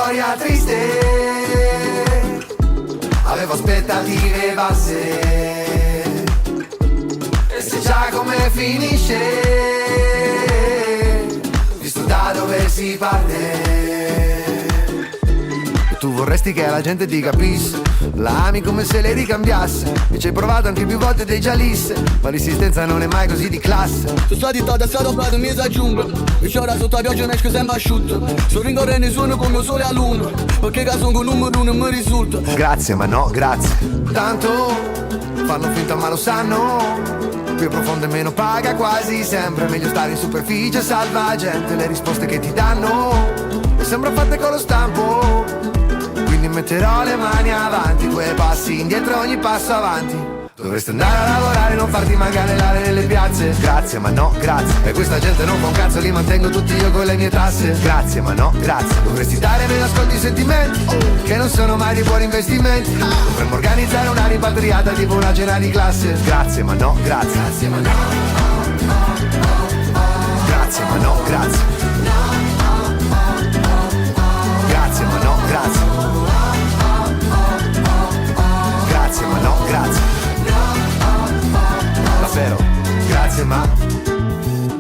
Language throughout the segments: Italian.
storia triste, avevo aspettative basse, e se già come finisce, visto da dove si parte. Tu vorresti che la gente ti capisse, la ami come se lei ricambiasse, e ci hai provato anche più volte dei gialisse, ma l'insistenza non è mai così di classe. Tu stati da stato prato mi sa giungla, e ora sotto la pioggia ne esco sempre asciutto. Sto rincorrendo suono come il sole a luna, perché caso con numero uno mi risulta. Grazie ma no grazie, tanto fanno finta ma lo sanno, più profondo e meno paga quasi sempre, meglio stare in superficie, salva gente, le risposte che ti danno e sembra fatte con lo stampo. Quindi metterò le mani avanti, 2 passi indietro ogni passo avanti. Dovresti andare a lavorare, non farti manganellare nelle piazze. Grazie ma no grazie, e questa gente non fa un cazzo, li mantengo tutti io con le mie tasse. Grazie ma no grazie, dovresti dare meno ascolti i sentimenti, che non sono mai di buoni investimenti. Dovremmo organizzare una rimpatriata tipo una cena di classe. Grazie ma no grazie, grazie ma no, grazie ma no grazie, grazie ma no grazie, grazie ma no grazie, davvero, grazie ma.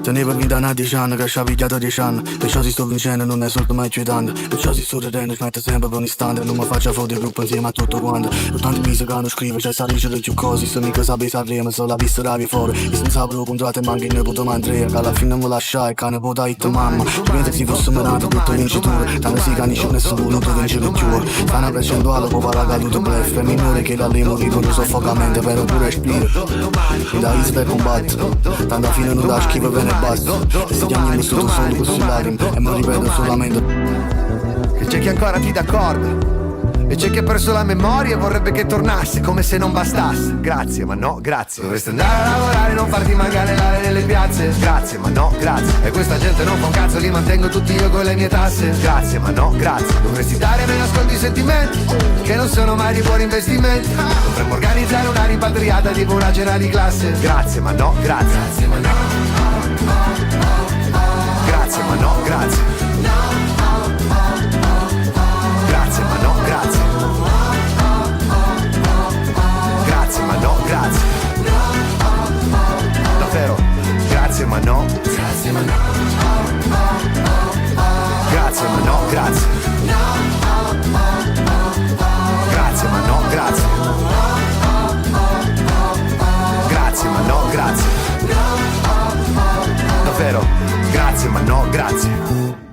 Tenevo in vita una 10 anni che ci ha pigliato 10 anni, perciò si sto vincendo, non è solo mai inquietante, perciò si sto ridendo, smette sempre per un istante, non mi faccio foto di gruppo insieme a tutto quanto. Ho tanti mesi che non scrivo, c'è sta ricetta più cose, se mica sapevi Sanremo, solo la pista da fuori, e senza proprio contratto e manca in nepote Andrea, che alla fine mi lasciai, che ne può hit mamma. Penso che si fosse menato tutto vincitore, tanto si canisce nessuno, non ti vince più. Fa una percentuale, può parlare tutto blef, è minore che la limo di tutto soffocamento, però pure respiro. Mi dai per combattere, tanto alla fine non dà schifo bene e basta. Se chiami tutto solo così lacrime, e mi ripeto solamente che c'è chi ancora ti dà corda, e c'è chi ha perso la memoria e vorrebbe che tornasse, come se non bastasse. Grazie ma no grazie, dovresti andare a lavorare, non farti manganellare nelle piazze. Grazie ma no grazie, e questa gente non fa un cazzo, li mantengo tutti io con le mie tasse. Grazie ma no grazie, dovresti dare meno ascolti i sentimenti, che non sono mai di buoni investimenti. Dovremmo organizzare una rimpatriata tipo una cena di classe. Grazie ma no grazie, grazie ma no, grazie ma no grazie, grazie ma no grazie, grazie ma no grazie, davvero, grazie ma no, grazie ma no, grazie ma no grazie, grazie ma no grazie, grazie ma no grazie, davvero, grazie ma no grazie.